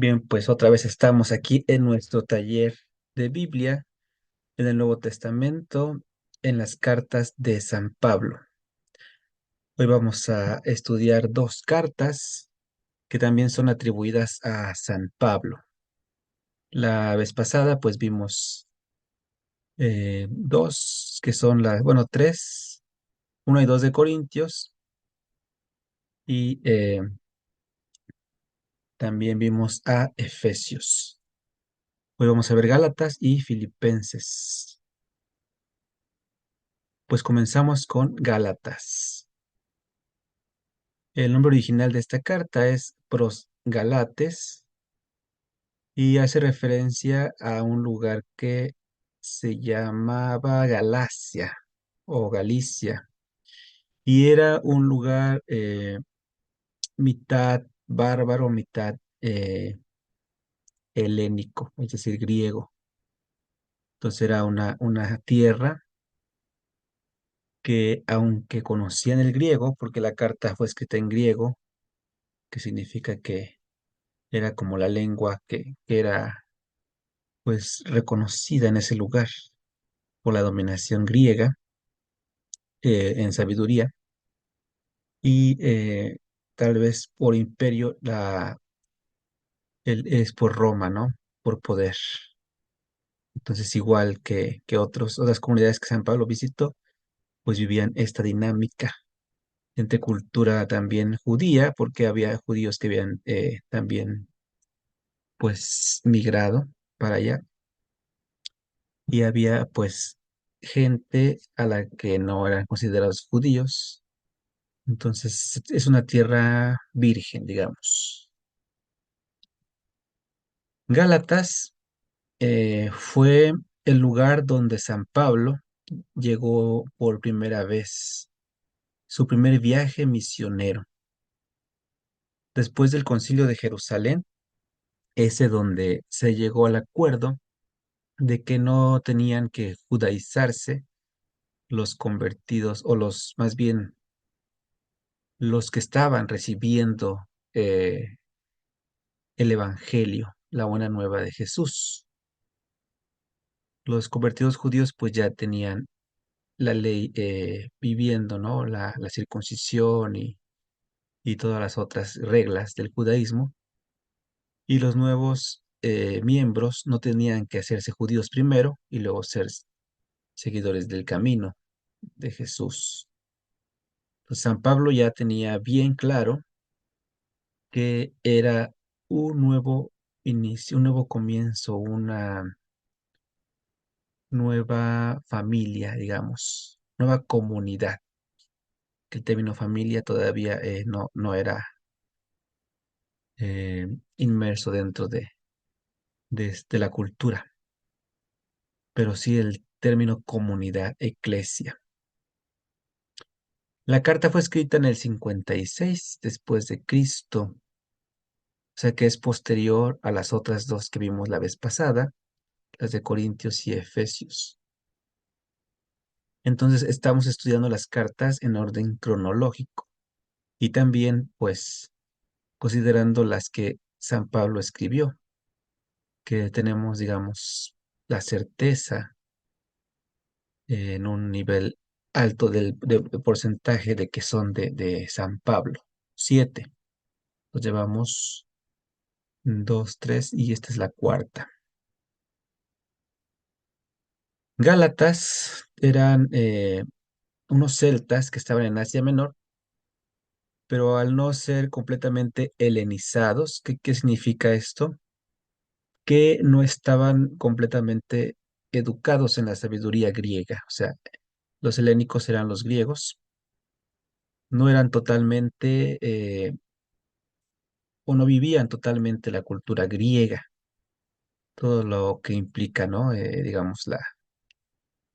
Bien, pues otra vez estamos aquí en nuestro taller de Biblia, en el Nuevo Testamento, en las cartas de San Pablo. Hoy vamos a estudiar dos cartas que también son atribuidas a San Pablo. La vez pasada, pues vimos dos, que son tres, 1 y 2 de Corintios, y también vimos a Efesios. Hoy vamos a ver Gálatas y Filipenses. Pues comenzamos con Gálatas. El nombre original de esta carta es Pros Galates y hace referencia a un lugar que se llamaba Galacia o Galicia, y era un lugar mitad bárbaro, mitad helénico, es decir, griego. Entonces era una tierra que, aunque conocían el griego, porque la carta fue escrita en griego, que significa que era como la lengua que era pues reconocida en ese lugar por la dominación griega en sabiduría, y tal vez por imperio es por Roma, ¿no? Por poder. Entonces, igual que otras comunidades que San Pablo visitó, pues vivían esta dinámica entre cultura también judía, porque había judíos que habían también pues migrado para allá, y había pues gente a la que no eran considerados judíos. Entonces es una tierra virgen, digamos. Gálatas fue el lugar donde San Pablo llegó por primera vez, su primer viaje misionero. Después del Concilio de Jerusalén, ese donde se llegó al acuerdo de que no tenían que judaizarse los convertidos, o los, más bien, los que estaban recibiendo el Evangelio, la buena nueva de Jesús. Los convertidos judíos pues ya tenían la ley viviendo, ¿no? La circuncisión y todas las otras reglas del judaísmo, y los nuevos miembros no tenían que hacerse judíos primero y luego ser seguidores del camino de Jesús. Pues San Pablo ya tenía bien claro que era un nuevo inicio, un nuevo comienzo, una nueva familia, digamos, nueva comunidad, que el término familia todavía no era eh, inmerso dentro de la cultura, pero sí el término comunidad, eclesia. La carta fue escrita en el 56 después de Cristo, o sea que es posterior a las otras dos que vimos la vez pasada, las de Corintios y Efesios. Entonces estamos estudiando las cartas en orden cronológico, y también pues considerando las que San Pablo escribió, que tenemos, digamos, la certeza en un nivel alto de porcentaje de que son de San Pablo. 7. Los llevamos 2, 3 y esta es la cuarta. Gálatas eran unos celtas que estaban en Asia Menor, pero al no ser completamente helenizados. ¿Qué significa esto? Que no estaban completamente educados en la sabiduría griega. O sea, los helénicos eran los griegos, no eran totalmente o no vivían totalmente la cultura griega, todo lo que implica, ¿no? Digamos,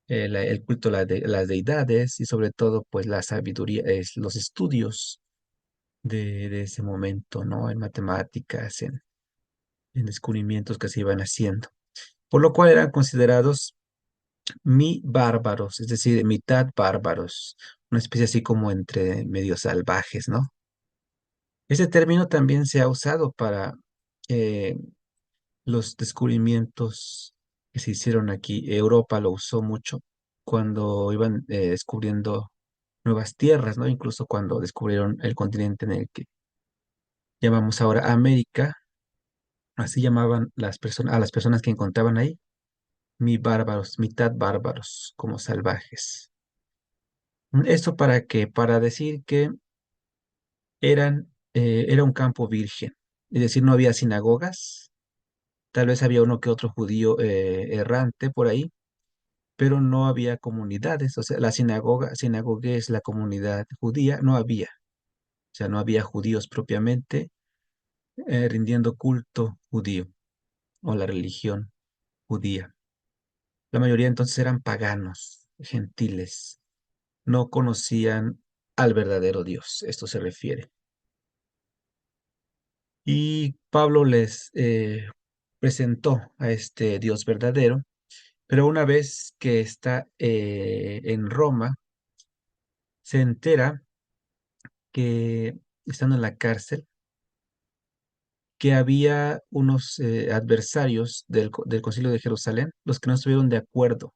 el culto a las deidades, y sobre todo, pues la sabiduría, los estudios de ese momento, ¿no? En matemáticas, en descubrimientos que se iban haciendo. Por lo cual eran considerados mi bárbaros, es decir, mitad bárbaros, una especie así como entre medio salvajes, ¿no? Ese término también se ha usado para eh, los descubrimientos que se hicieron aquí. Europa lo usó mucho cuando iban descubriendo nuevas tierras, ¿no? Incluso cuando descubrieron el continente en el que llamamos ahora América, así llamaban a las personas que encontraban ahí, mi bárbaros, mitad bárbaros, como salvajes. Esto para qué, para decir que era un campo virgen, es decir, no había sinagogas, tal vez había uno que otro judío errante por ahí, pero no había comunidades, o sea, sinagoga es la comunidad judía, no había, o sea, no había judíos propiamente rindiendo culto judío o la religión judía. La mayoría entonces eran paganos, gentiles, no conocían al verdadero Dios, esto se refiere. Y Pablo les presentó a este Dios verdadero, pero una vez que está en Roma, se entera que, estando en la cárcel, que había unos adversarios del Concilio de Jerusalén, los que no estuvieron de acuerdo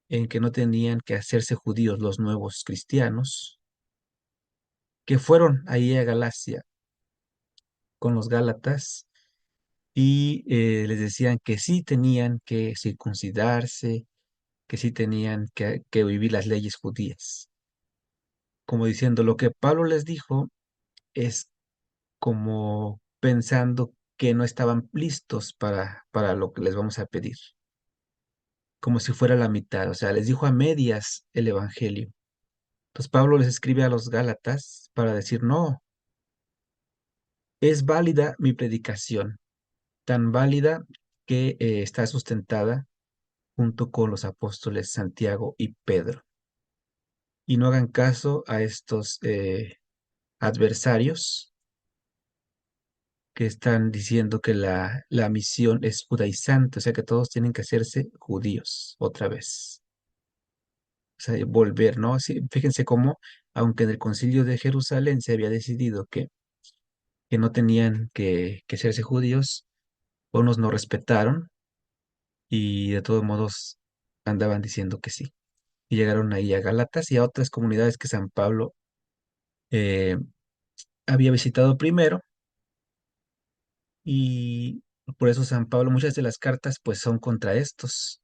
en que no tenían que hacerse judíos los nuevos cristianos, que fueron ahí a Galacia con los Gálatas y les decían que sí tenían que circuncidarse, que sí tenían que vivir las leyes judías. Como diciendo, lo que Pablo les dijo es como pensando que no estaban listos para lo que les vamos a pedir, como si fuera la mitad, o sea, les dijo a medias el Evangelio. Entonces Pablo les escribe a los Gálatas para decir, no, es válida mi predicación, tan válida que está sustentada junto con los apóstoles Santiago y Pedro. Y no hagan caso a estos adversarios que están diciendo que la misión es judaizante, o sea que todos tienen que hacerse judíos otra vez. O sea, volver, ¿no? Sí, fíjense cómo, aunque en el Concilio de Jerusalén se había decidido que no tenían que hacerse judíos, unos no respetaron y de todos modos andaban diciendo que sí. Y llegaron ahí a Galatas y a otras comunidades que San Pablo eh, había visitado primero, y por eso San Pablo, muchas de las cartas pues son contra estos.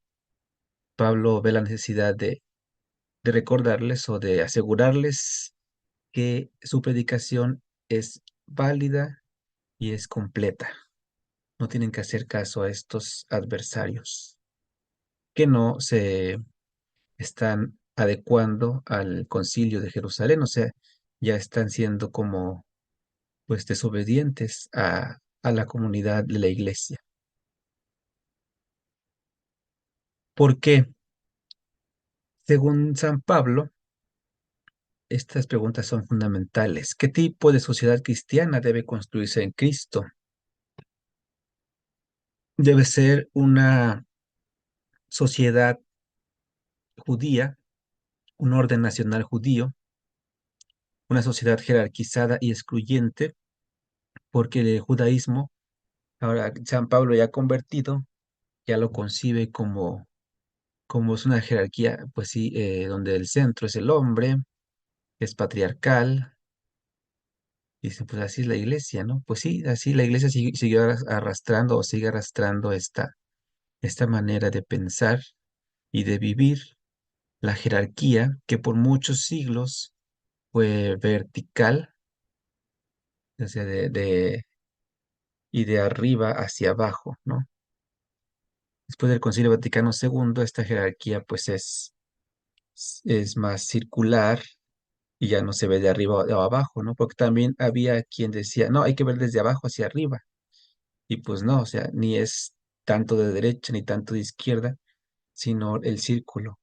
Pablo ve la necesidad de recordarles o de asegurarles que su predicación es válida y es completa. No tienen que hacer caso a estos adversarios que no se están adecuando al concilio de Jerusalén, o sea, ya están siendo como pues desobedientes a la comunidad de la iglesia. ¿Por qué? Según San Pablo, estas preguntas son fundamentales. ¿Qué tipo de sociedad cristiana debe construirse en Cristo? Debe ser una sociedad judía, un orden nacional judío, una sociedad jerarquizada y excluyente, porque el judaísmo, ahora San Pablo ya convertido, ya lo concibe como es una jerarquía, pues sí, donde el centro es el hombre, es patriarcal. Y dice, pues así es la iglesia, ¿no? Pues sí, así la iglesia siguió arrastrando o sigue arrastrando esta manera de pensar y de vivir la jerarquía que por muchos siglos fue vertical, o sea, y de arriba hacia abajo, ¿no? Después del Concilio Vaticano II, esta jerarquía pues es más circular y ya no se ve de arriba o abajo, ¿no? Porque también había quien decía, no, hay que ver desde abajo hacia arriba. Y pues no, o sea, ni es tanto de derecha ni tanto de izquierda, sino el círculo.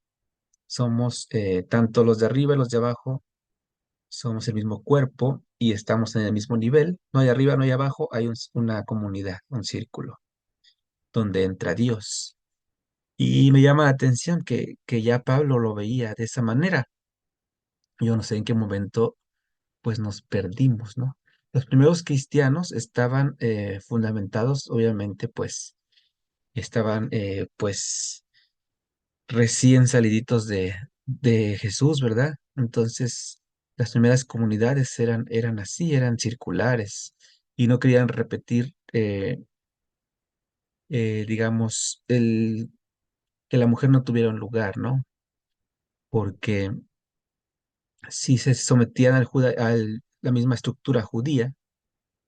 Somos tanto los de arriba y los de abajo, somos el mismo cuerpo y estamos en el mismo nivel. No hay arriba, no hay abajo, hay una comunidad, un círculo, donde entra Dios. Y me llama la atención que ya Pablo lo veía de esa manera. Yo no sé en qué momento pues nos perdimos, ¿no? Los primeros cristianos estaban fundamentados, obviamente, pues estaban pues recién saliditos de Jesús, ¿verdad? Entonces, las primeras comunidades eran así, eran circulares y no querían repetir, digamos, que la mujer no tuviera un lugar, ¿no? Porque si se sometían a la misma estructura judía,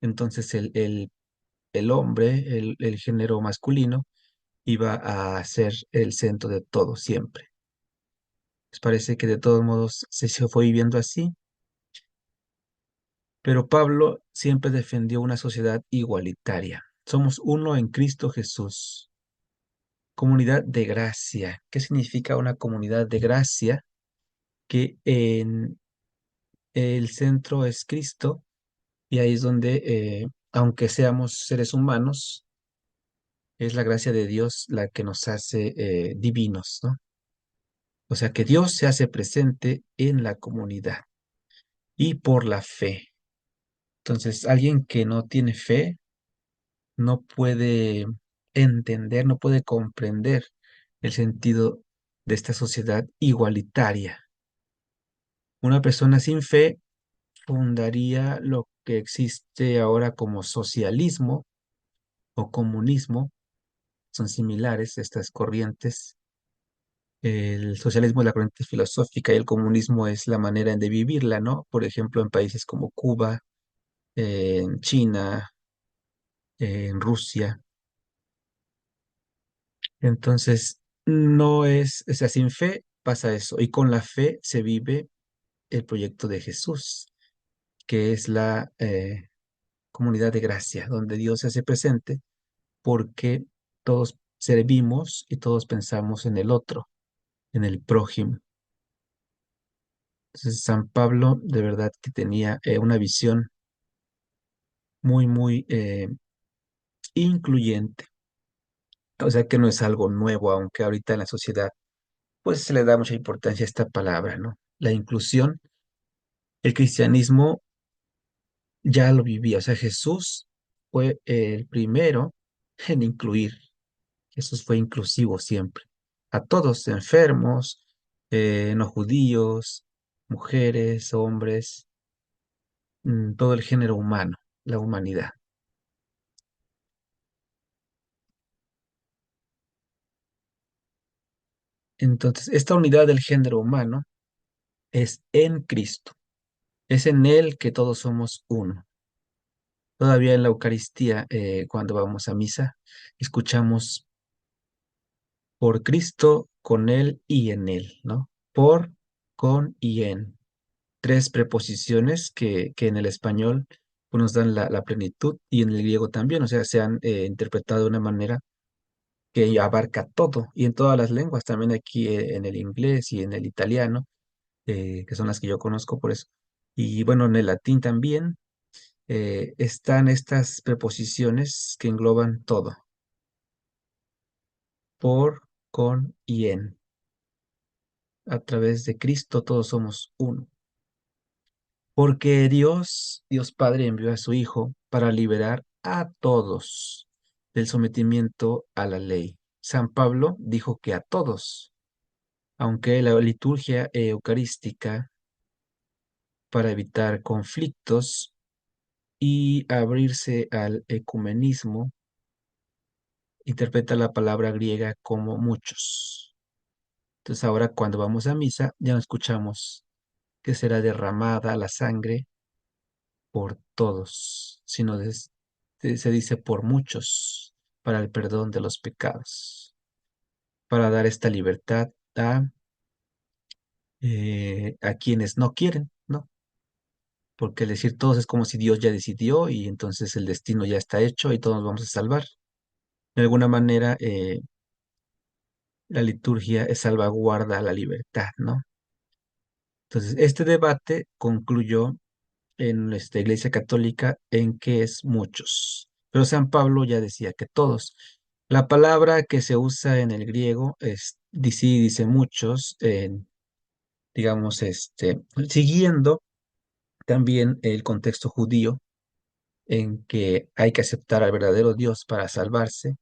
entonces el hombre, el género masculino, iba a ser el centro de todo siempre. Pues parece que de todos modos se fue viviendo así, pero Pablo siempre defendió una sociedad igualitaria. Somos uno en Cristo Jesús. Comunidad de gracia. ¿Qué significa una comunidad de gracia? Que en el centro es Cristo y ahí es donde, aunque seamos seres humanos, es la gracia de Dios la que nos hace divinos, ¿no? O sea que Dios se hace presente en la comunidad y por la fe. Entonces, alguien que no tiene fe no puede entender, no puede comprender el sentido de esta sociedad igualitaria. Una persona sin fe fundaría lo que existe ahora como socialismo o comunismo. Son similares estas corrientes. El socialismo es la corriente filosófica y el comunismo es la manera de vivirla, ¿no? Por ejemplo, en países como Cuba, en China, en Rusia. Entonces, no es, o sea, sin fe pasa eso. Y con la fe se vive el proyecto de Jesús, que es la comunidad de gracia, donde Dios se hace presente porque todos servimos y todos pensamos en el otro, en el prójimo. Entonces, San Pablo de verdad que tenía una visión muy, muy incluyente. O sea que no es algo nuevo, aunque ahorita en la sociedad pues se le da mucha importancia a esta palabra, ¿no? La inclusión, el cristianismo ya lo vivía, o sea, Jesús fue el primero en incluir, Jesús fue inclusivo siempre, a todos, enfermos, no judíos, mujeres, hombres, todo el género humano, la humanidad. Entonces, esta unidad del género humano es en Cristo, es en Él que todos somos uno. Todavía en la Eucaristía, cuando vamos a misa, escuchamos por Cristo, con Él y en Él, ¿no? Por, con y en. Tres preposiciones que en el español pues, nos dan la plenitud y en el griego también, o sea, se han interpretado de una manera que abarca todo y en todas las lenguas, también aquí en el inglés y en el italiano, que son las que yo conozco por eso. Y bueno, en el latín también están estas preposiciones que engloban todo, por, con y en. A través de Cristo todos somos uno. Porque Dios Padre envió a su Hijo para liberar a todos del sometimiento a la ley. San Pablo dijo que a todos, aunque la liturgia eucarística para evitar conflictos y abrirse al ecumenismo, interpreta la palabra griega como muchos. Entonces ahora cuando vamos a misa ya no escuchamos que será derramada la sangre por todos, sino se dice por muchos para el perdón de los pecados, para dar esta libertad a quienes no quieren, ¿no? Porque el decir todos es como si Dios ya decidió y entonces el destino ya está hecho y todos nos vamos a salvar. De alguna manera, la liturgia salvaguarda la libertad, ¿no? Entonces, este debate concluyó en nuestra Iglesia Católica en que es muchos, pero San Pablo ya decía que todos. La palabra que se usa en el griego es, sí dice muchos, digamos, siguiendo también el contexto judío, en que hay que aceptar al verdadero Dios para salvarse.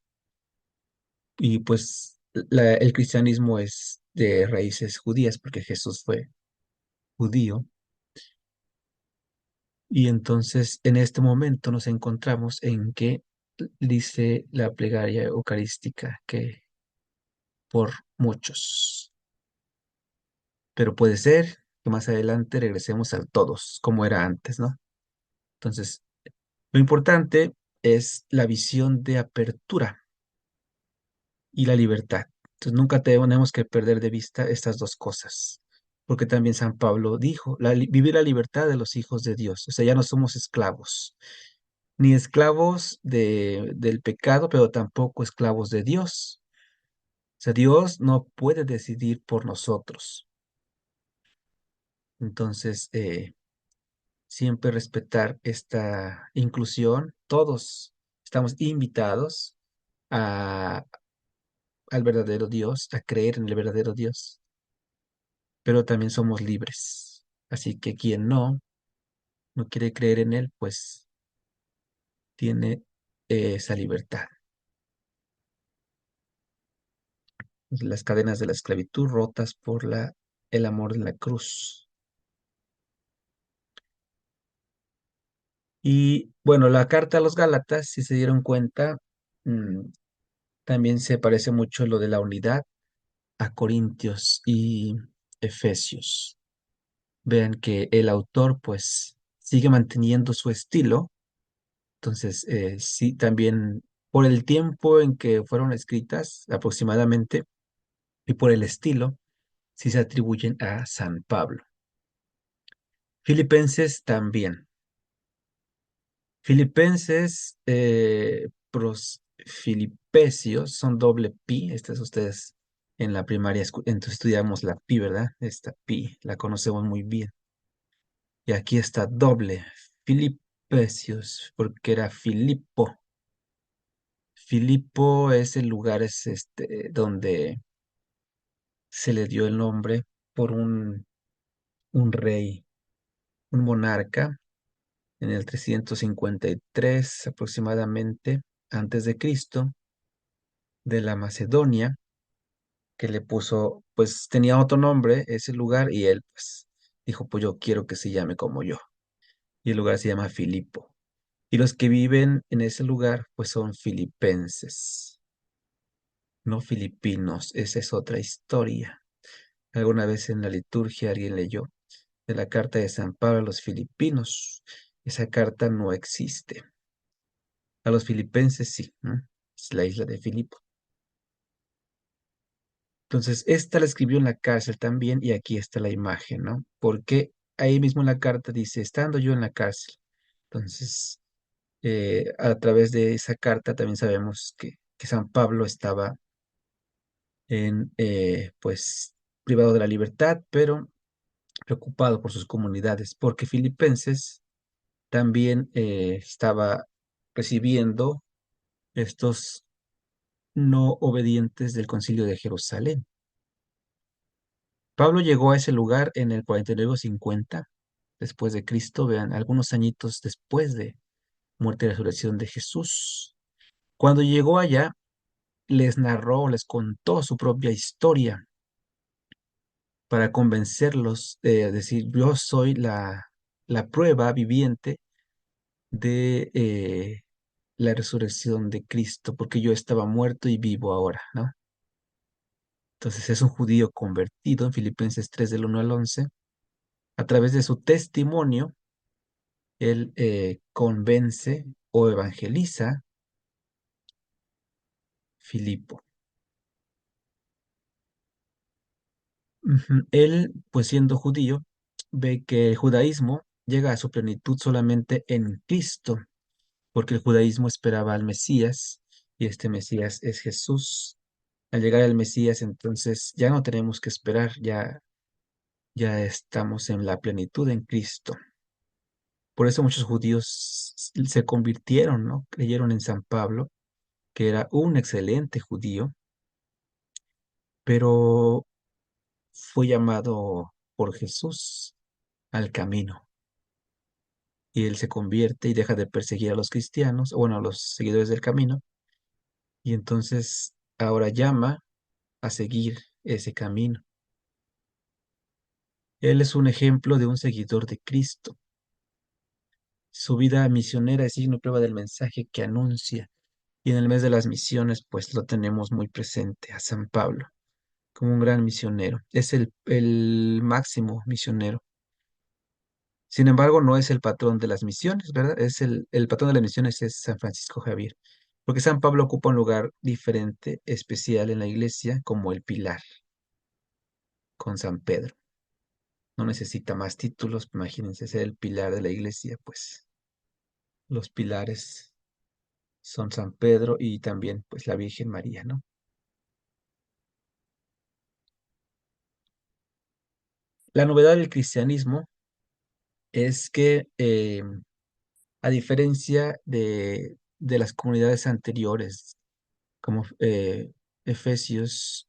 Y pues el cristianismo es de raíces judías porque Jesús fue judío. Y entonces en este momento nos encontramos en que dice la plegaria eucarística que por muchos, pero puede ser que más adelante regresemos al todos, como era antes, ¿no? Entonces, lo importante es la visión de apertura y la libertad. Entonces, nunca tenemos que perder de vista estas dos cosas, porque también San Pablo dijo, vivir la libertad de los hijos de Dios, o sea, ya no somos esclavos, ni esclavos del pecado, pero tampoco esclavos de Dios. O sea, Dios no puede decidir por nosotros. Entonces, siempre respetar esta inclusión. Todos estamos invitados a, al verdadero Dios, a creer en el verdadero Dios, pero también somos libres. Así que quien no quiere creer en Él, pues tiene esa libertad. Las cadenas de la esclavitud rotas por el amor de la cruz. Y bueno, la carta a los Gálatas, si se dieron cuenta, mm, también se parece mucho a lo de la unidad a Corintios y Efesios. Vean que el autor pues sigue manteniendo su estilo. Entonces, sí, también por el tiempo en que fueron escritas aproximadamente y por el estilo, sí se atribuyen a San Pablo. Filipenses también. Filipenses, Filipesios son doble pi. Estas ustedes en la primaria entonces estudiamos la pi, ¿verdad? Esta pi la conocemos muy bien. Y aquí está doble. Filipesios, porque era Filipo. Filipo es el lugar donde se le dio el nombre por un rey, un monarca, en el 353 aproximadamente antes de Cristo, de la Macedonia, que le puso, pues tenía otro nombre ese lugar y él pues dijo, pues yo quiero que se llame como yo. Y el lugar se llama Filipo. Y los que viven en ese lugar pues son filipenses, no filipinos. Esa es otra historia. Alguna vez en la liturgia alguien leyó de la carta de San Pablo a los filipinos. Esa carta no existe. A los filipenses sí, ¿no? Es la isla de Filipo. Entonces, esta la escribió en la cárcel también y aquí está la imagen, ¿no? Porque ahí mismo en la carta dice, estando yo en la cárcel. Entonces, a través de esa carta también sabemos que San Pablo estaba pues, privado de la libertad, pero preocupado por sus comunidades, porque Filipenses también estaba recibiendo estos no obedientes del Concilio de Jerusalén. Pablo llegó a ese lugar en el 49 o 50 después de Cristo, vean, algunos añitos después de muerte y resurrección de Jesús. Cuando llegó allá, les narró, les contó su propia historia para convencerlos de decir, yo soy la prueba viviente de la resurrección de Cristo, porque yo estaba muerto y vivo ahora, ¿no? Entonces es un judío convertido en Filipenses 3 del 1 al 11. A través de su testimonio, él convence o evangeliza Filipo. Ujú. Él, pues siendo judío, ve que el judaísmo llega a su plenitud solamente en Cristo, porque el judaísmo esperaba al Mesías y este Mesías es Jesús. Al llegar al Mesías, entonces ya no tenemos que esperar, ya estamos en la plenitud en Cristo. Por eso muchos judíos se convirtieron, ¿no? Creyeron en San Pablo, que era un excelente judío, pero fue llamado por Jesús al camino. y él se convierte y deja de perseguir a los cristianos, o bueno, a los seguidores del camino, y entonces ahora llama a seguir ese camino. Él es un ejemplo de un seguidor de Cristo. Su vida misionera es signo y prueba del mensaje que anuncia. Y en el mes de las misiones, pues lo tenemos muy presente a San Pablo como un gran misionero. Es el máximo misionero. Sin embargo, no es el patrón de las misiones, ¿verdad? El patrón de las misiones es San Francisco Javier, porque San Pablo ocupa un lugar diferente, especial en la iglesia, como el pilar con San Pedro. No necesita más títulos, imagínense ser el pilar de la iglesia, pues los pilares son San Pedro y también pues la Virgen María, ¿no? La novedad del cristianismo es que a diferencia de las comunidades anteriores, como Efesios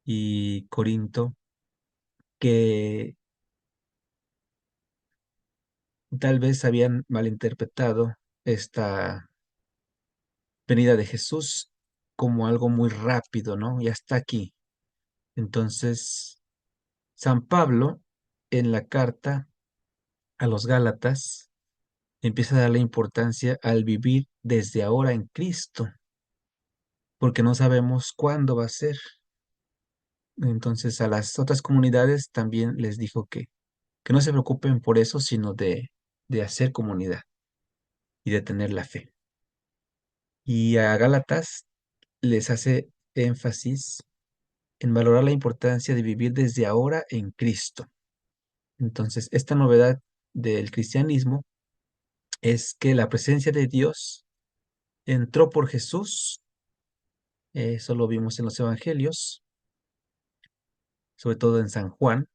y Corinto, que tal vez habían malinterpretado esta venida de Jesús como algo muy rápido, ¿no? Ya está aquí. Entonces, San Pablo, en la carta a los Gálatas, empieza a darle importancia al vivir desde ahora en Cristo, porque no sabemos cuándo va a ser. Entonces, a las otras comunidades también les dijo que no se preocupen por eso, sino de hacer comunidad y de tener la fe. Y a Gálatas les hace énfasis en valorar la importancia de vivir desde ahora en Cristo. Entonces, esta novedad del cristianismo es que la presencia de Dios entró por Jesús, eso lo vimos en los evangelios, sobre todo en San Juan,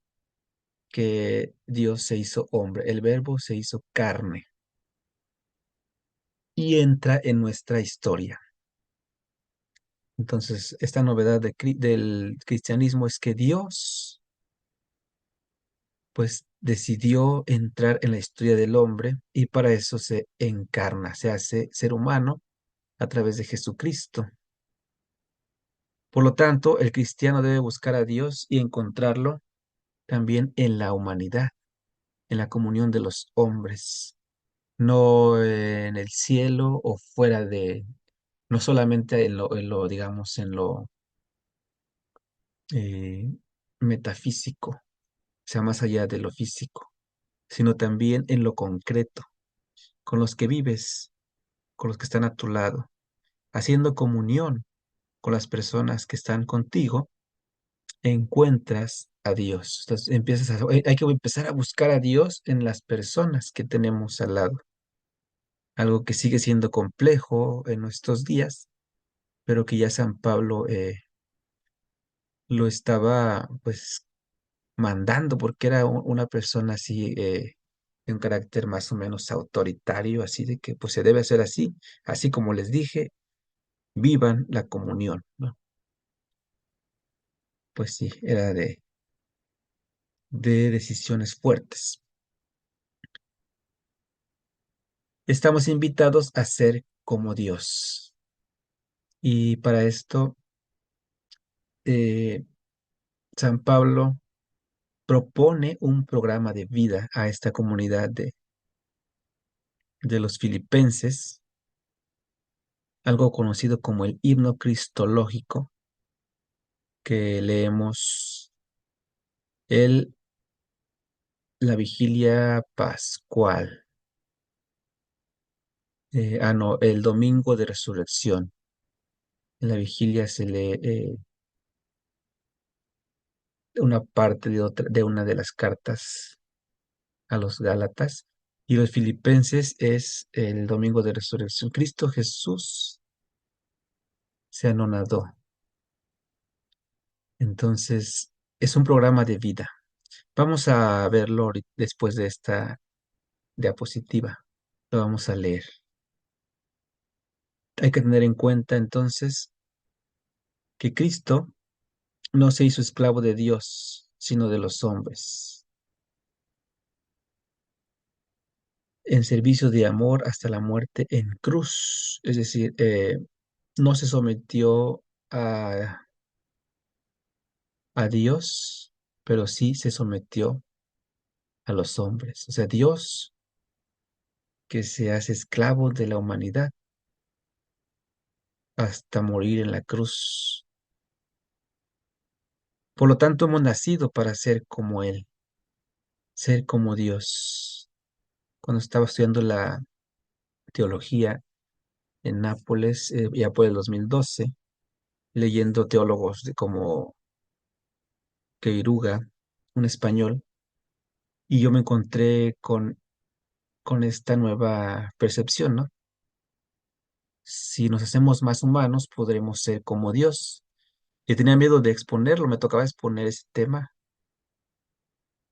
que Dios se hizo hombre, el verbo se hizo carne y entra en nuestra historia. Entonces, esta novedad del cristianismo es que Dios, pues, decidió entrar en la historia del hombre y para eso se encarna, se hace ser humano a través de Jesucristo. Por lo tanto, el cristiano debe buscar a Dios y encontrarlo también en la humanidad, en la comunión de los hombres, no en el cielo o fuera de, no solamente digamos, en lo eh, metafísico, o sea, más allá de lo físico, sino también en lo concreto, con los que vives, con los que están a tu lado, haciendo comunión con las personas que están contigo, encuentras a Dios. Entonces, hay que empezar a buscar a Dios en las personas que tenemos al lado, algo que sigue siendo complejo en nuestros días, pero que ya San Pablo lo estaba pues mandando porque era una persona así de un carácter más o menos autoritario, así de que pues se debe hacer así, así como les dije, vivan la comunión, ¿no? Pues sí, era de decisiones fuertes. Estamos invitados a ser como Dios. Y para esto, eh, San Pablo propone un programa de vida a esta comunidad de los filipenses, algo conocido como el himno cristológico, que leemos el, la vigilia pascual. No, el domingo de resurrección. En la vigilia se lee una parte de una de las cartas a los Gálatas y los filipenses es el domingo de resurrección. Cristo Jesús se anonadó. Entonces, es un programa de vida. Vamos a verlo después de esta diapositiva. Lo vamos a leer. Hay que tener en cuenta entonces que Cristo no se hizo esclavo de Dios, sino de los hombres. en servicio de amor hasta la muerte en cruz. Es decir, no se sometió a, a Dios, pero sí se sometió a los hombres. O sea, Dios que se hace esclavo de la humanidad hasta morir en la cruz. Por lo tanto, hemos nacido para ser como Él, ser como Dios. Cuando estaba estudiando la teología en Nápoles, ya por el 2012, leyendo teólogos como Queiruga, un español, y yo me encontré con esta nueva percepción, ¿no? Si nos hacemos más humanos, podremos ser como Dios. Yo tenía miedo de exponerlo, me tocaba exponer ese tema,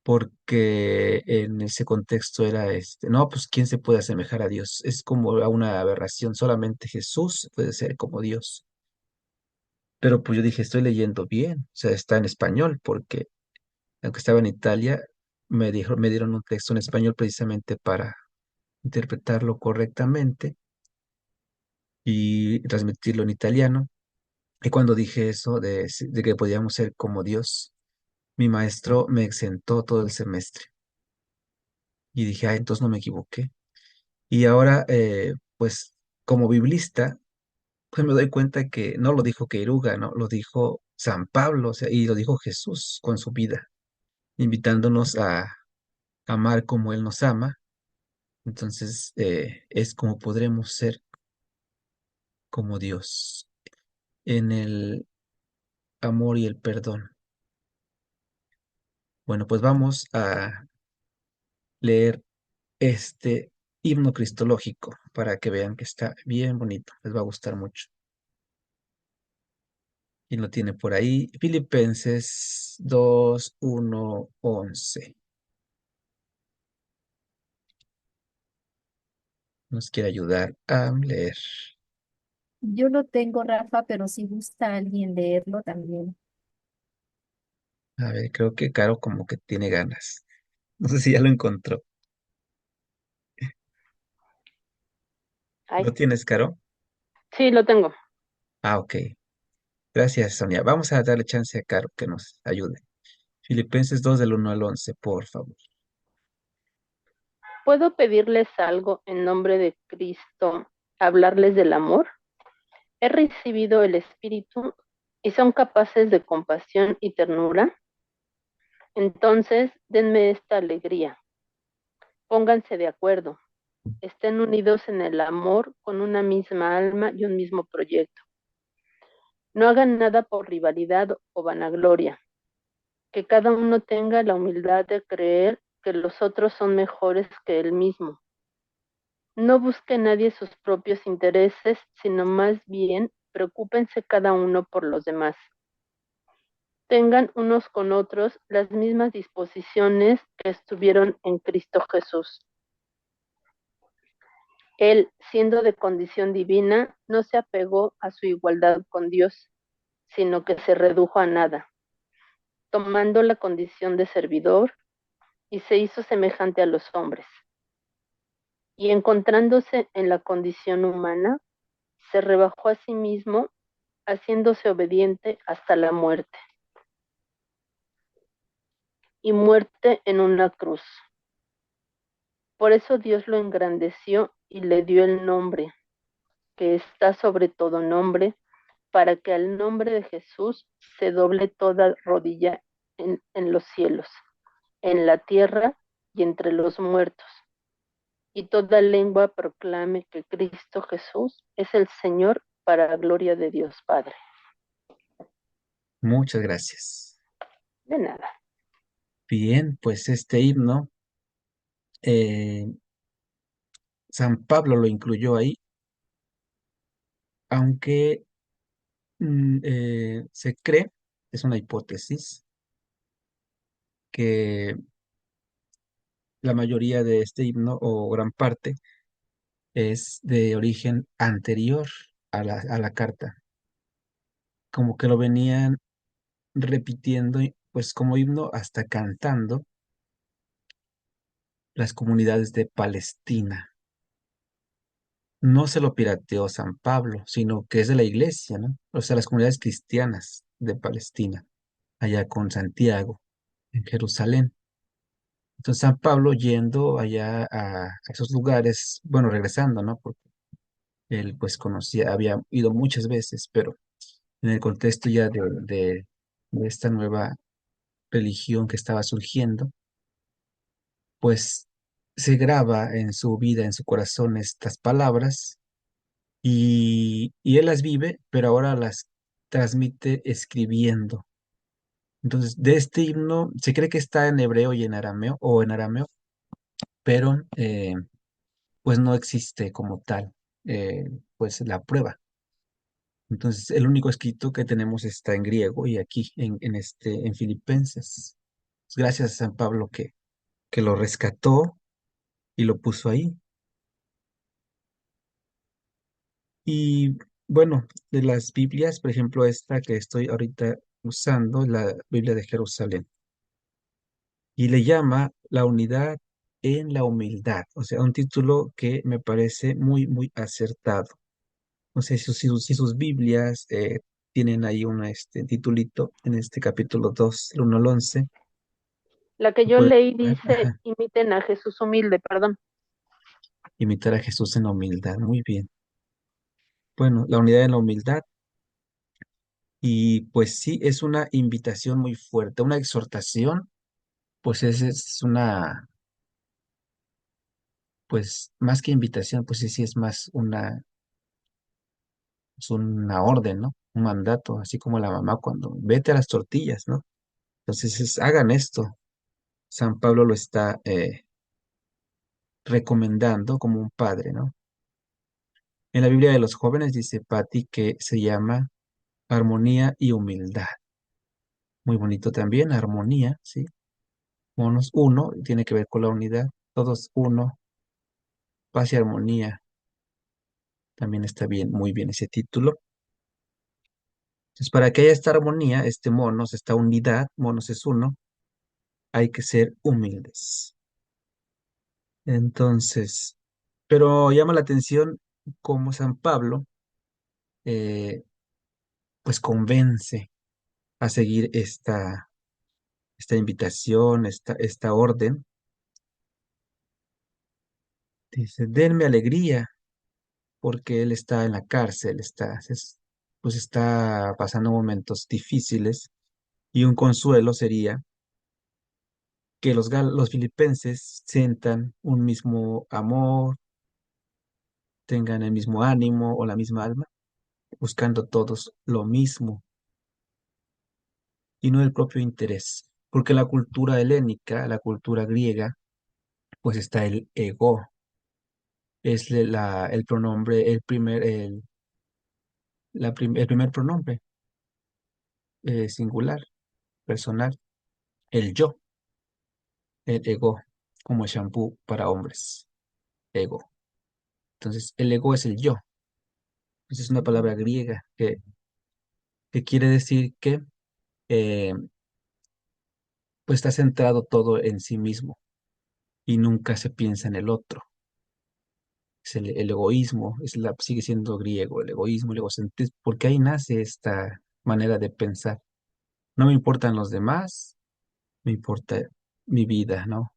porque en ese contexto era no, pues ¿quién se puede asemejar a Dios? Es como a una aberración, solamente Jesús puede ser como Dios. Pero pues yo dije, estoy leyendo bien, o sea, está en español, porque aunque estaba en Italia, me dieron un texto en español precisamente para interpretarlo correctamente y transmitirlo en italiano. Y cuando dije eso de que podíamos ser como Dios, mi maestro me exentó todo el semestre. Y dije, ah, entonces no me equivoqué. Y ahora, pues, como biblista, pues me doy cuenta que no lo dijo Queiruga, ¿no? Lo dijo San Pablo, o sea, y lo dijo Jesús con su vida, invitándonos a amar como Él nos ama. Entonces, es como podremos ser como Dios en el amor y el perdón. Bueno, pues vamos a leer este himno cristológico para que vean que está bien bonito, les va a gustar mucho. Y lo tiene por ahí, Filipenses 2:1-11. Nos quiere ayudar a leer. Yo lo tengo, Rafa, pero si gusta alguien leerlo también. A ver, creo que Caro como que tiene ganas. No sé si ya lo encontró. Ay, ¿Lo tienes, Caro? sí, lo tengo. Ah, ok. Gracias, Sonia. Vamos a darle chance a Caro que nos ayude. Filipenses 2 del 1 al 11, por favor. ¿Puedo pedirles algo en nombre de Cristo, hablarles del amor? He recibido el Espíritu y son capaces de compasión y ternura. Entonces, denme esta alegría. Pónganse de acuerdo. Estén unidos en el amor con una misma alma y un mismo proyecto. No hagan nada por rivalidad o vanagloria. Que cada uno tenga la humildad de creer que los otros son mejores que él mismo. No busque nadie sus propios intereses, sino más bien preocúpense cada uno por los demás. Tengan unos con otros las mismas disposiciones que estuvieron en Cristo Jesús. Él, siendo de condición divina, no se apegó a su igualdad con Dios, sino que se redujo a nada, tomando la condición de servidor y se hizo semejante a los hombres. Y encontrándose en la condición humana, se rebajó a sí mismo haciéndose obediente hasta la muerte, y muerte en una cruz. Por eso Dios lo engrandeció y le dio el nombre, que está sobre todo nombre, para que al nombre de Jesús se doble toda rodilla en los cielos, en la tierra y entre los muertos, y toda lengua proclame que Cristo Jesús es el Señor para la gloria de Dios Padre. Muchas gracias. De nada. Bien, pues este himno, eh, San Pablo lo incluyó ahí, aunque se cree, es una hipótesis, que la mayoría de este himno, o gran parte, es de origen anterior a la carta, como que lo venían repitiendo, pues como himno, hasta cantando las comunidades de Palestina. No se lo pirateó San Pablo, sino que es de la iglesia, ¿no? O sea, las comunidades cristianas de Palestina, allá con Santiago, en Jerusalén. Entonces San Pablo yendo allá a esos lugares, bueno, regresando, ¿no? Porque él pues conocía, había ido muchas veces, pero en el contexto ya de esta nueva religión que estaba surgiendo, pues se graba en su vida, en su corazón estas palabras y él las vive, pero ahora las transmite escribiendo. Entonces, de este himno se cree que está en hebreo y en arameo, o en arameo, pero pues no existe como tal, pues la prueba. Entonces, el único escrito que tenemos está en griego y aquí en Filipenses. Gracias a San Pablo que lo rescató y lo puso ahí. Y bueno, de las Biblias, por ejemplo, esta que estoy ahorita usando, la Biblia de Jerusalén, y le llama La unidad en la humildad, o sea, un título que me parece muy, muy acertado. No sé si sus Biblias tienen ahí un titulito en este capítulo 2 del 1 al 11. La que yo Pueden leí ver, dice, ajá, imiten a Jesús humilde, perdón. imitar a Jesús en la humildad. Muy bien. Bueno, la unidad en la humildad. Y pues sí, es una invitación muy fuerte, una exhortación, pues es una, pues más que invitación, pues sí, sí es más es una orden, ¿no? Un mandato, así como la mamá cuando vete a las tortillas, ¿no? Entonces hagan esto. San Pablo lo está recomendando como un padre, ¿no? En la Biblia de los jóvenes dice Patti que se llama armonía y humildad. Muy bonito también, armonía, ¿sí? Monos uno, tiene que ver con la unidad. Todos uno, paz y armonía. También está bien, muy bien ese título. Entonces, para que haya esta armonía, este monos, esta unidad, monos es uno, hay que ser humildes. Entonces, pero llama la atención cómo San Pablo, eh, pues convence a seguir esta invitación, esta orden. Dice, denme alegría, porque él está en la cárcel, pues está pasando momentos difíciles, y un consuelo sería que los filipenses sientan un mismo amor, tengan el mismo ánimo o la misma alma, buscando todos lo mismo y no el propio interés. Porque la cultura helénica, la cultura griega, pues está el ego, es el pronombre, el primer pronombre singular, personal, el yo, el ego, como el shampoo para hombres, ego. Entonces, el ego es el yo. Esa es una palabra griega que quiere decir que eh, pues está centrado todo en sí mismo y nunca se piensa en el otro. Es el egoísmo, sigue siendo griego, el egoísmo, el egocentrismo, porque ahí nace esta manera de pensar. No me importan los demás, me importa mi vida, ¿no?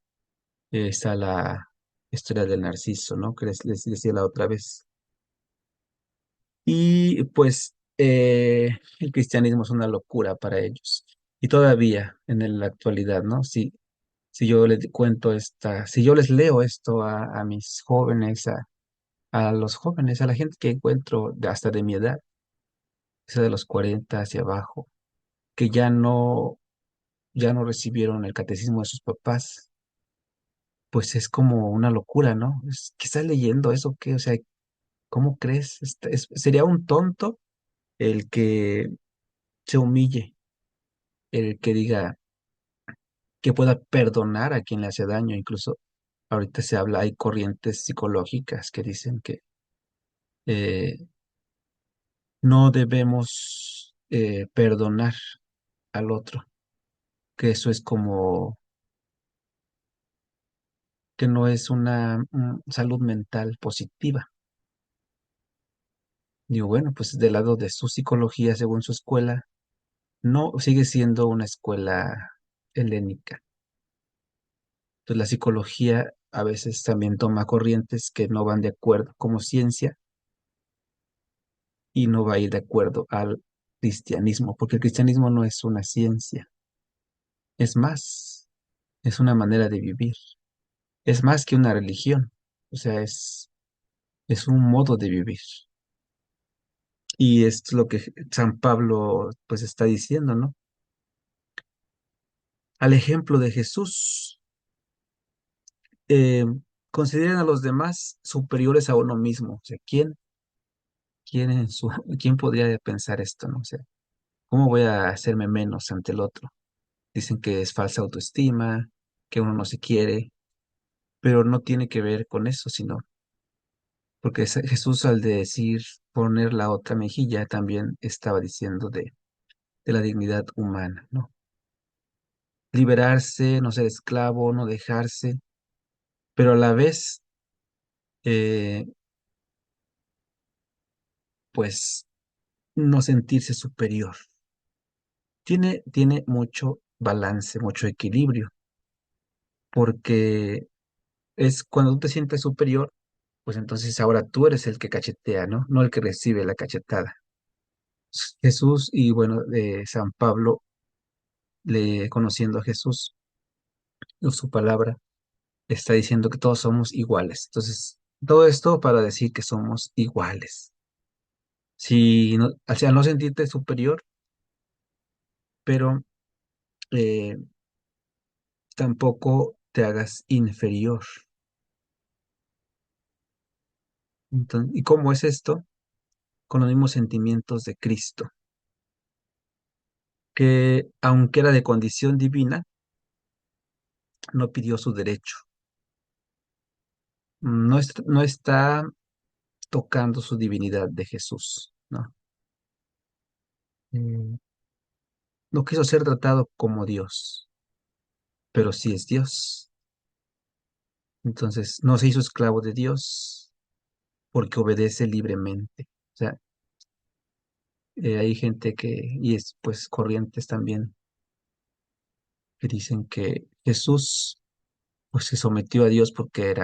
Está la historia del Narciso, ¿no? Que les decía la otra vez. Y pues el cristianismo es una locura para ellos. Y todavía la actualidad, ¿no? Si yo les cuento si yo les leo esto a mis jóvenes, a los jóvenes, a la gente que encuentro hasta de mi edad, esa de los 40 hacia abajo, que ya no recibieron el catecismo de sus papás, pues es como una locura, ¿no? ¿Qué estás leyendo eso? ¿Qué? O sea, ¿cómo crees? Sería un tonto el que se humille, el que diga que pueda perdonar a quien le hace daño. Incluso ahorita se habla, hay corrientes psicológicas que dicen que eh, no debemos perdonar al otro, que eso es como que no es una salud mental positiva. Digo, bueno, pues del lado de su psicología, según su escuela, no sigue siendo una escuela helénica. Entonces la psicología a veces también toma corrientes que no van de acuerdo como ciencia y no va a ir de acuerdo al cristianismo, porque el cristianismo no es una ciencia, es más, es una manera de vivir, es más que una religión, o sea, es un modo de vivir. Y es lo que San Pablo pues está diciendo, ¿no? Al ejemplo de Jesús, eh, consideran a los demás superiores a uno mismo. O sea, quién, en su, quién podría pensar esto, ¿no? O sea, ¿cómo voy a hacerme menos ante el otro? Dicen que es falsa autoestima, que uno no se quiere, pero no tiene que ver con eso, sino porque Jesús al decir poner la otra mejilla también estaba diciendo de la dignidad humana, ¿no? Liberarse, no ser esclavo, no dejarse, pero a la vez, eh, pues, no sentirse superior. Tiene mucho balance, mucho equilibrio, porque es cuando tú te sientes superior, pues entonces ahora tú eres el que cachetea, ¿no? No el que recibe la cachetada. Jesús y bueno, de San Pablo, conociendo a Jesús, su palabra, está diciendo que todos somos iguales. Entonces, todo esto para decir que somos iguales. Si no, o sea, no sentirte superior, pero eh, tampoco te hagas inferior. Entonces, ¿y cómo es esto? Con los mismos sentimientos de Cristo, que aunque era de condición divina, no pidió su derecho. No está tocando su divinidad de Jesús, ¿no? Mm, No quiso ser tratado como Dios, pero sí es Dios. Entonces, no se hizo esclavo de Dios porque obedece libremente. O sea, hay gente y es pues corrientes también, que dicen que Jesús pues se sometió a Dios porque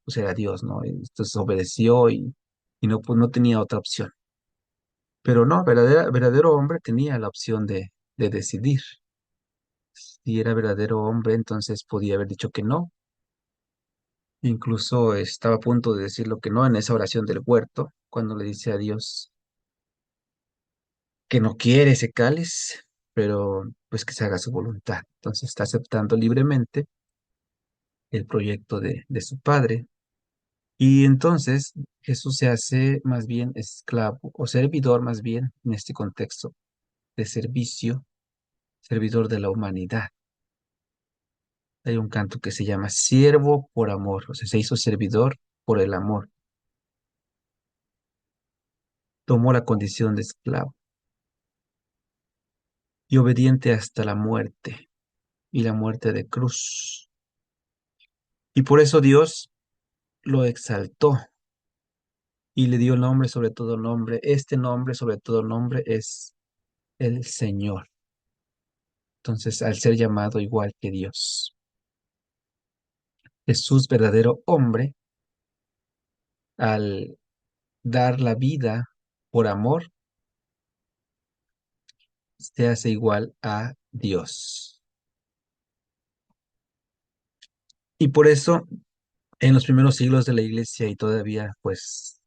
pues era Dios, ¿no? Y entonces obedeció y no, pues, no tenía otra opción. Pero no, verdadero hombre tenía la opción de decidir. Si era verdadero hombre, entonces podía haber dicho que no. Incluso estaba a punto de decir lo que no en esa oración del huerto, cuando le dice a Dios que no quiere ese cáliz, pero pues que se haga su voluntad. Entonces está aceptando libremente el proyecto de su padre. Y entonces Jesús se hace más bien esclavo o servidor más bien en este contexto de servicio, servidor de la humanidad. Hay un canto que se llama Siervo por amor, o sea, se hizo servidor por el amor, tomó la condición de esclavo y obediente hasta la muerte y la muerte de cruz. Y por eso Dios lo exaltó y le dio nombre sobre todo nombre. Este nombre sobre todo nombre es el Señor. Entonces, al ser llamado igual que Dios, Jesús, verdadero hombre, al dar la vida por amor, se hace igual a Dios. Y por eso, en los primeros siglos de la iglesia y todavía, pues,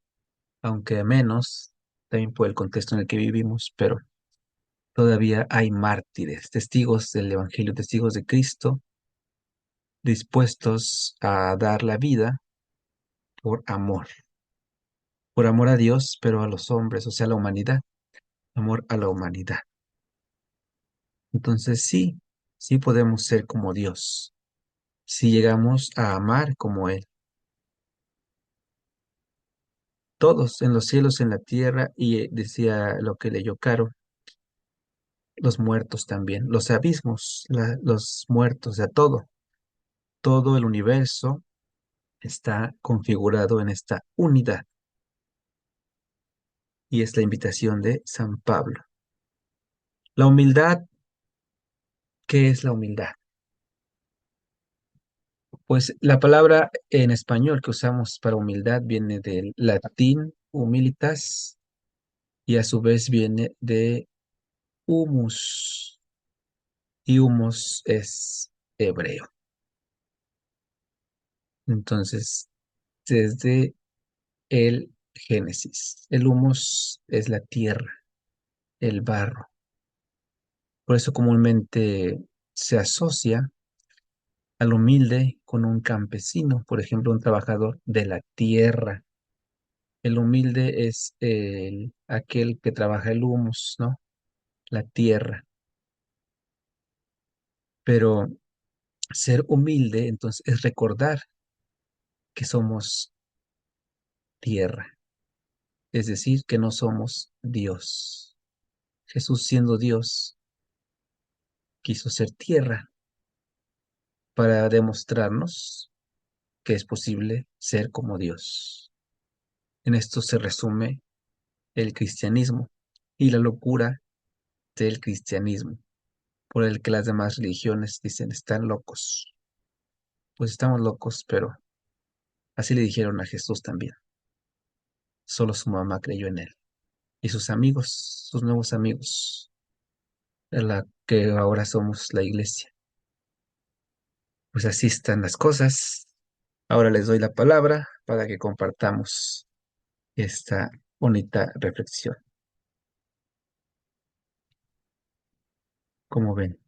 aunque menos, también por el contexto en el que vivimos, pero todavía hay mártires, testigos del Evangelio, testigos de Cristo, dispuestos a dar la vida por amor a Dios, pero a los hombres, o sea, a la humanidad, amor a la humanidad. Entonces sí, sí podemos ser como Dios, si llegamos a amar como Él, todos en los cielos, en la tierra, y decía lo que leyó Caro, los muertos también, los abismos, los muertos, o sea, todo el universo está configurado en esta unidad y es la invitación de San Pablo. La humildad, ¿qué es la humildad? Pues la palabra en español que usamos para humildad viene del latín humilitas y a su vez viene de humus y humus es hebreo. Entonces, desde el Génesis, el humus es la tierra, el barro. Por eso comúnmente se asocia al humilde con un campesino, por ejemplo, un trabajador de la tierra. El humilde es aquel que trabaja el humus, ¿no? La tierra. Pero ser humilde, entonces, es recordar que somos tierra, es decir, que no somos Dios. Jesús, siendo Dios, quiso ser tierra para demostrarnos que es posible ser como Dios. En esto se resume el cristianismo y la locura del cristianismo, por el que las demás religiones dicen están locos. Pues estamos locos, pero así le dijeron a Jesús también. Solo su mamá creyó en él. Y sus amigos, sus nuevos amigos, de la que ahora somos la iglesia. Pues así están las cosas. Ahora les doy la palabra para que compartamos esta bonita reflexión. Como ven,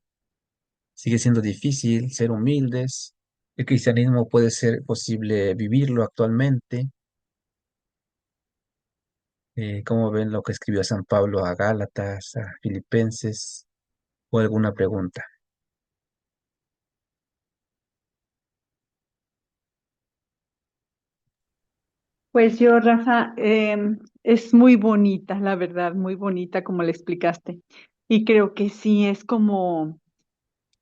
sigue siendo difícil ser humildes. El cristianismo puede ser posible vivirlo actualmente. Como ven lo que escribió San Pablo a Gálatas, a Filipenses, o alguna pregunta. Pues yo, Rafa, es muy bonita, la verdad, muy bonita como le explicaste. Y creo que sí es como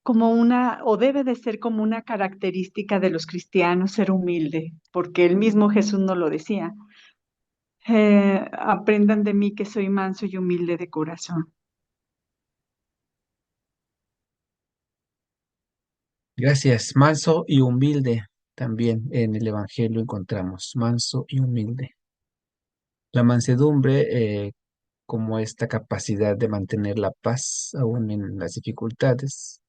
una, o debe de ser como una característica de los cristianos ser humilde, porque el mismo Jesús nos lo decía. Aprendan de mí que soy manso y humilde de corazón. Gracias, manso y humilde. También en el Evangelio encontramos manso y humilde. La mansedumbre como esta capacidad de mantener la paz aún en las dificultades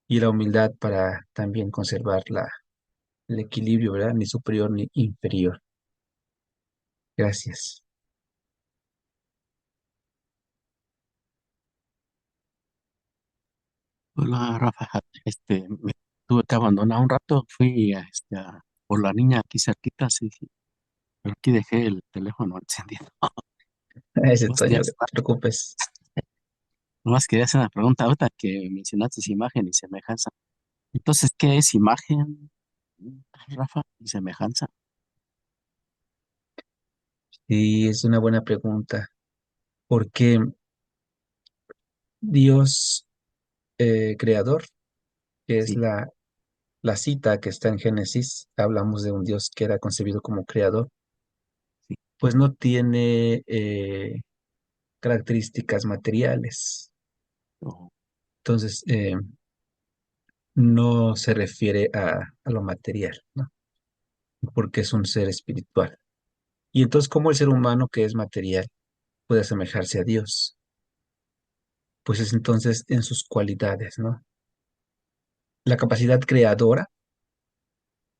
y la humildad para también conservar el equilibrio, ¿verdad? Ni superior ni inferior. Gracias. Hola, Rafa. Me tuve que abandonar un rato. Fui por la niña aquí cerquita, sí, sí. Pero aquí dejé el teléfono encendido. Ese Nomás quería, Toño, no te preocupes. nomás quería hacer una pregunta ahorita que mencionaste imagen y semejanza. Entonces, ¿qué es imagen, Rafa? Y semejanza. Y es una buena pregunta, porque Dios creador, que es Sí, la cita que está en Génesis, hablamos de un Dios que era concebido como creador, sí. pues no tiene características materiales. Oh, Entonces, no se refiere a lo material, ¿no? Porque es un ser espiritual. Y entonces, ¿cómo el ser humano que es material puede asemejarse a Dios? Pues es entonces en sus cualidades, ¿no? La capacidad creadora,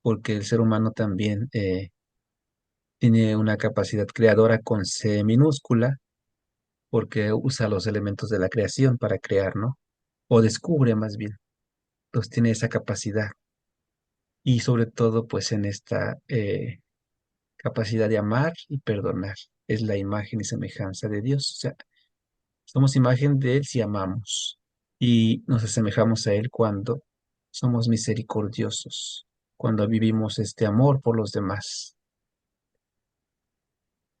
porque el ser humano también tiene una capacidad creadora con C minúscula, porque usa los elementos de la creación para crear, ¿no? O descubre más bien. Entonces tiene esa capacidad. Y sobre todo, pues en esta capacidad de amar y perdonar. Es la imagen y semejanza de Dios. O sea, somos imagen de Él si amamos. Y nos asemejamos a Él cuando somos misericordiosos, cuando vivimos este amor por los demás.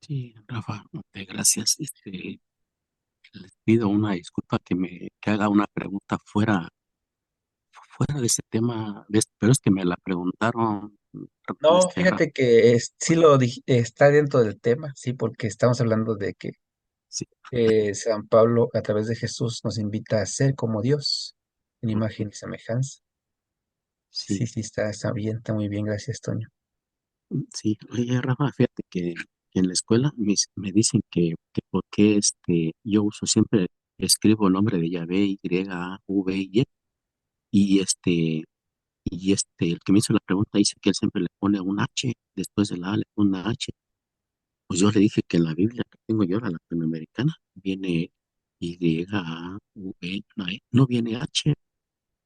sí, Rafa, gracias. Les pido una disculpa que haga una pregunta fuera de ese tema, pero es que me la preguntaron No, Rafa. fíjate que sí está dentro del tema, sí, porque estamos hablando de que Sí, San Pablo a través de Jesús nos invita a ser como Dios, en ujú, imagen y semejanza. Sí, sí, sí, está bien, está muy bien, gracias, Toño. sí. Oye, Rafa, fíjate que en la escuela me dicen que por qué yo uso siempre, escribo el nombre de Yahvé, Y, y el que me hizo la pregunta dice que él siempre le pone un H, después de la A le pone una H. Pues yo le dije que en la Biblia que tengo yo, la latinoamericana, viene Y, no viene H,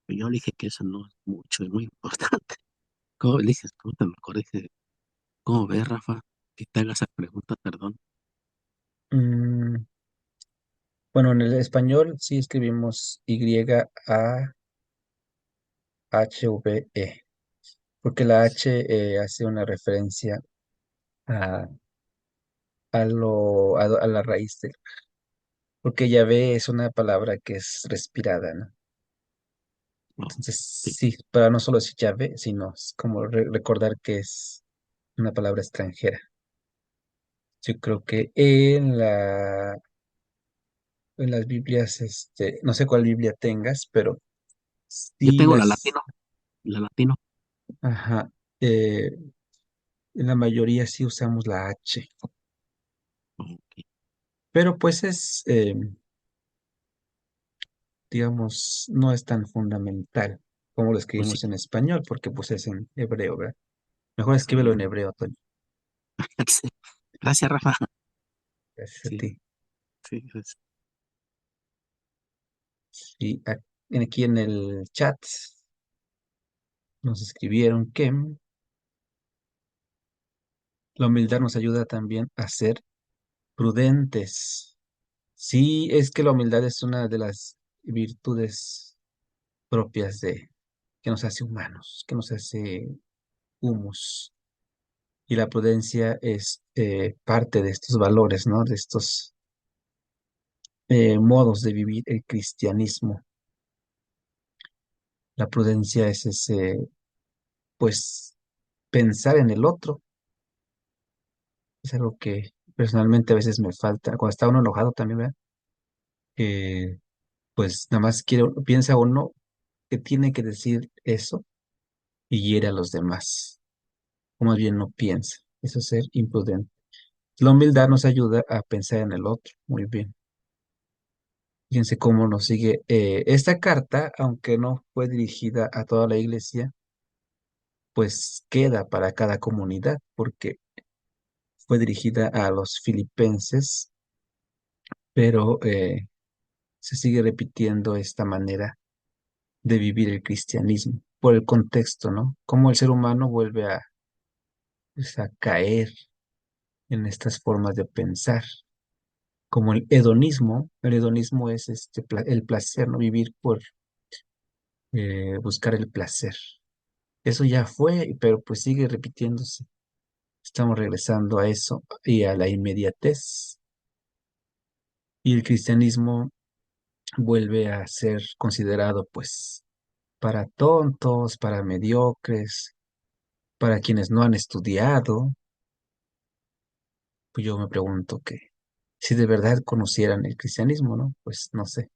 pero yo le dije que eso no es mucho, es muy importante. ¿Cómo le dije? ¿Cómo te me corrige? ¿Cómo ves, Rafa? Que te haga esa pregunta, perdón. Mm, bueno, en el español sí escribimos YAHVE, porque la H hace una referencia a, a la raíz porque Yahvé es una palabra que es respirada, ¿no? Oh, Entonces, sí. sí, para no solo decir Yahvé, sino es como recordar que es una palabra extranjera. Yo creo que en las Biblias, no sé cuál Biblia tengas, pero Yo sí tengo la latino. ajá, eh, en la mayoría sí usamos la H, Ok, pero pues digamos, no es tan fundamental como lo pues sí, escribimos en español, porque pues es en hebreo, ¿verdad? Mejor escríbelo sí. en hebreo, Toño. Sí. Gracias, Rafa. Gracias a Sí, ti. sí, pues, Y aquí en el chat nos escribieron que la humildad nos ayuda también a ser prudentes. Sí, es que la humildad es una de las virtudes propias que nos hace humanos, que nos hace humus. Y la prudencia es parte de estos valores, ¿no? De estos modos de vivir el cristianismo. La prudencia es pues, pensar en el otro. Es algo que personalmente a veces me falta. Cuando está uno enojado también, ¿verdad? Que pues nada más piensa uno que tiene que decir eso y hiere a los demás. O más bien no piensa. Eso es ser imprudente. La humildad nos ayuda a pensar en el otro. Muy bien. Fíjense cómo nos sigue. Esta carta, aunque no fue dirigida a toda la iglesia, pues queda para cada comunidad, porque fue dirigida a los filipenses, pero se sigue repitiendo esta manera de vivir el cristianismo por el contexto, ¿no? Cómo el ser humano vuelve pues, a caer en estas formas de pensar, como el hedonismo es el placer, ¿no? Vivir por buscar el placer. Eso ya fue, pero pues sigue repitiéndose. Estamos regresando a eso y a la inmediatez. Y el cristianismo vuelve a ser considerado pues para tontos, para mediocres, para quienes no han estudiado. Pues yo me pregunto que si de verdad conocieran el cristianismo, ¿no? Pues no sé.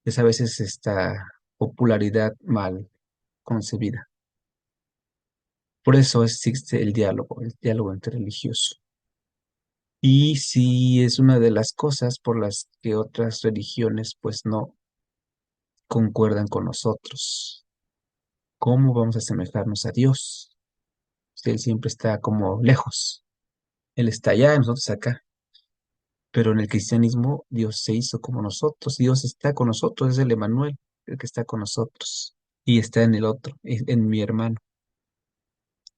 Es a veces esta popularidad mal concebida. Por eso existe el diálogo interreligioso. Y sí es una de las cosas por las que otras religiones pues no concuerdan con nosotros. ¿Cómo vamos a asemejarnos a Dios? Si Él siempre está como lejos. Él está allá y nosotros acá. Pero en el cristianismo Dios se hizo como nosotros. Dios está con nosotros. Es el Emanuel, el que está con nosotros. Y está en el otro, en mi hermano.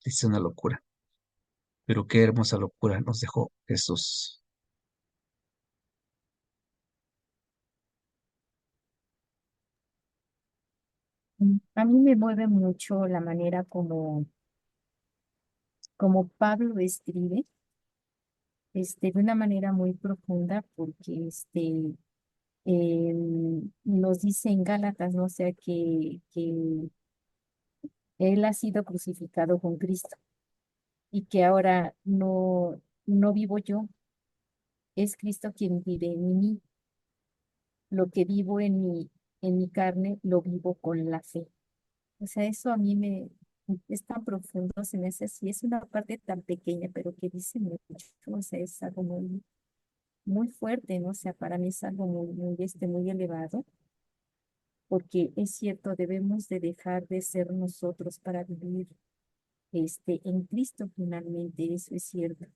Es una locura. Pero qué hermosa locura nos dejó Jesús. A mí me mueve mucho la manera como Pablo escribe, de una manera muy profunda, porque nos dice en Gálatas, ¿no? O sea, que Él ha sido crucificado con Cristo y que ahora no vivo yo, es Cristo quien vive en mí. Lo que vivo en mi carne, lo vivo con la fe. O sea, eso a mí es tan profundo, se me hace así, es una parte tan pequeña, pero que dice mucho, o sea, es algo muy fuerte, ¿no? O sea, para mí es algo muy elevado, porque es cierto, debemos de dejar de ser nosotros para vivir en Cristo finalmente, eso es cierto.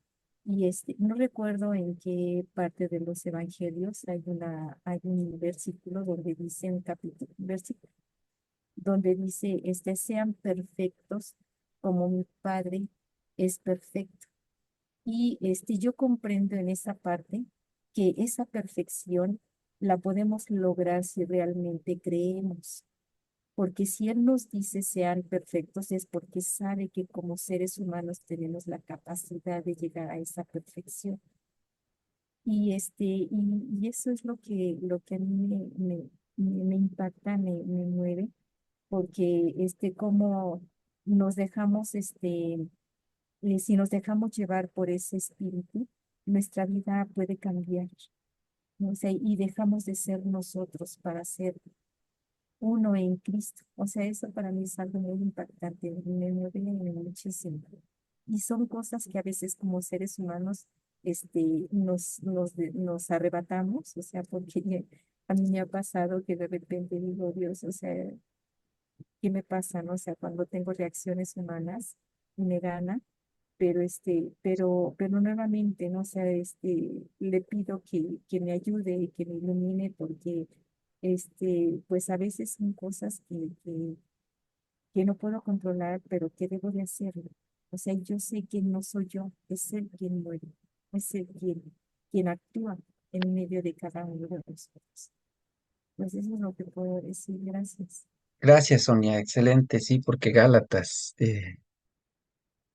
Y no recuerdo en qué parte de los evangelios hay un versículo donde dice, un capítulo, versículo, donde dice, sean perfectos como mi Padre es perfecto. Y yo comprendo en esa parte que esa perfección la podemos lograr si realmente creemos. Porque si Él nos dice sean perfectos es porque sabe que como seres humanos tenemos la capacidad de llegar a esa perfección. Y eso es lo que a mí me impacta, me mueve, porque como nos dejamos, si nos dejamos llevar por ese espíritu, nuestra vida puede cambiar, ¿no? O sea, y dejamos de ser nosotros para ser uno en Cristo. O sea, eso para mí es algo muy impactante, me mueve muchísimo. Y son cosas que a veces como seres humanos nos arrebatamos, o sea, porque a mí me ha pasado que de repente digo, Dios, o sea, ¿qué me pasa, no? O sea, cuando tengo reacciones humanas y me gana, pero nuevamente, ¿no? O sea, le pido que me ayude y que me ilumine porque, pues a veces son cosas que no puedo controlar, pero que debo de hacerlo. O sea, yo sé que no soy yo, es Él quien muere, es Él quien actúa en medio de cada uno de nosotros. Pues eso es lo que puedo decir. Gracias. Gracias, Sonia. Excelente, sí, porque Gálatas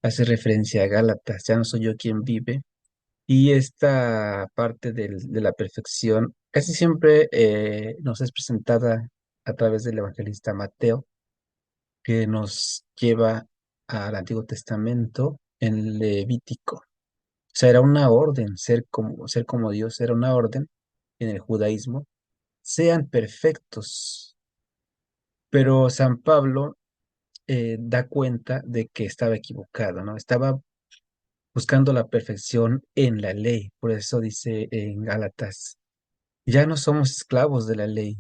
hace referencia a Gálatas. Ya no soy yo quien vive. Y esta parte de la perfección casi siempre nos es presentada a través del evangelista Mateo, que nos lleva al Antiguo Testamento en Levítico. O sea, era una orden ser como Dios, era una orden en el judaísmo. Sean perfectos. Pero San Pablo da cuenta de que estaba equivocado, ¿no? Estaba buscando la perfección en la ley. Por eso dice en Gálatas, ya no somos esclavos de la ley.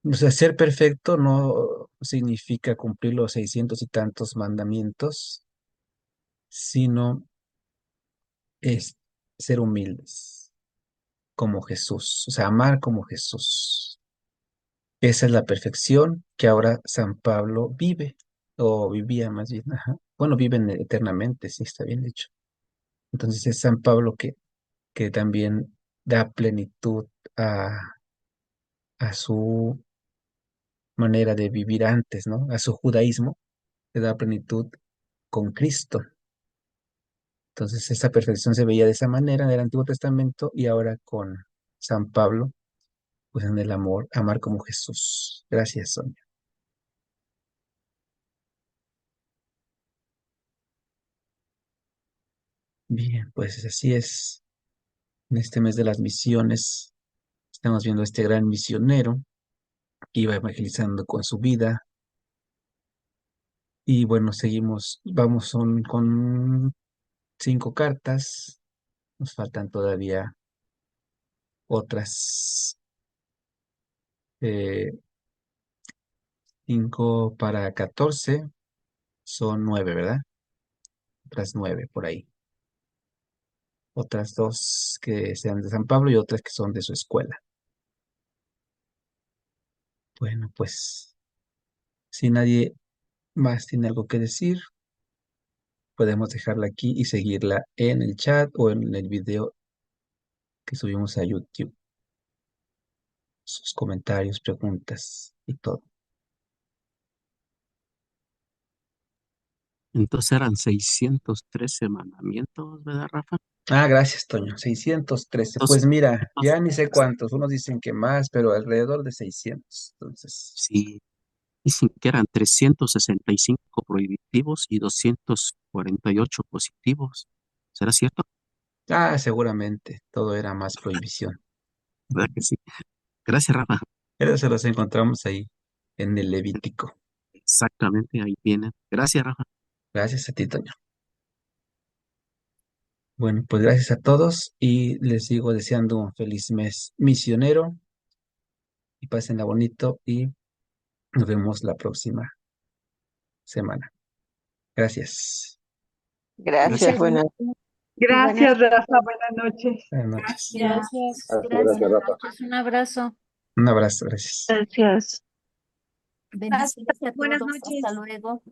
O sea, ser perfecto no significa cumplir los 600 y tantos mandamientos, sino es ser humildes como Jesús, o sea, amar como Jesús. Esa es la perfección que ahora San Pablo vive, o vivía más bien. Ajá. Bueno, viven eternamente, sí, está bien dicho. Entonces es San Pablo que también da plenitud a, a su manera de vivir antes, ¿no? A su judaísmo, le da plenitud con Cristo. Entonces esa perfección se veía de esa manera en el Antiguo Testamento y ahora con San Pablo, pues en el amor, amar como Jesús. Gracias, Sonia. Bien, pues así es. En este mes de las misiones estamos viendo a este gran misionero que iba evangelizando con su vida. Y bueno, seguimos, vamos con 5 cartas. Nos faltan todavía otras 5 para 14. Son 9, ¿verdad? Otras 9 por ahí. Otras 2 que sean de San Pablo y otras que son de su escuela. Bueno, pues si nadie más tiene algo que decir, podemos dejarla aquí y seguirla en el chat o en el video que subimos a YouTube. Sus comentarios, preguntas y todo. Entonces eran 613 mandamientos, ¿verdad, Rafa? Ah, gracias, Toño. 613. Pues Entonces, mira, entonces, ya ni sé cuántos. Unos dicen que más, pero alrededor de 600. Entonces, sí, Dicen que eran 365 prohibitivos y 248 positivos. ¿Será cierto? Ah, seguramente, todo era más prohibición. ¿Verdad que sí? Gracias, Rafa. Pero se los encontramos ahí en el Levítico. Exactamente, ahí vienen. Gracias, Rafa. Gracias a ti, Toño. Bueno, pues gracias a todos y les sigo deseando un feliz mes misionero y pásenla bonito y nos vemos la próxima semana. Gracias. Gracias, Muchas Gracias. buenas. gracias y buenas Gracias, Rafa. noches. Buenas noches. Buenas noches. Gracias, Gracias, gracias, Rafa. noches. Un abrazo. Un abrazo, gracias. Gracias. Bendiciones a Buenas todos. Hasta noches. luego.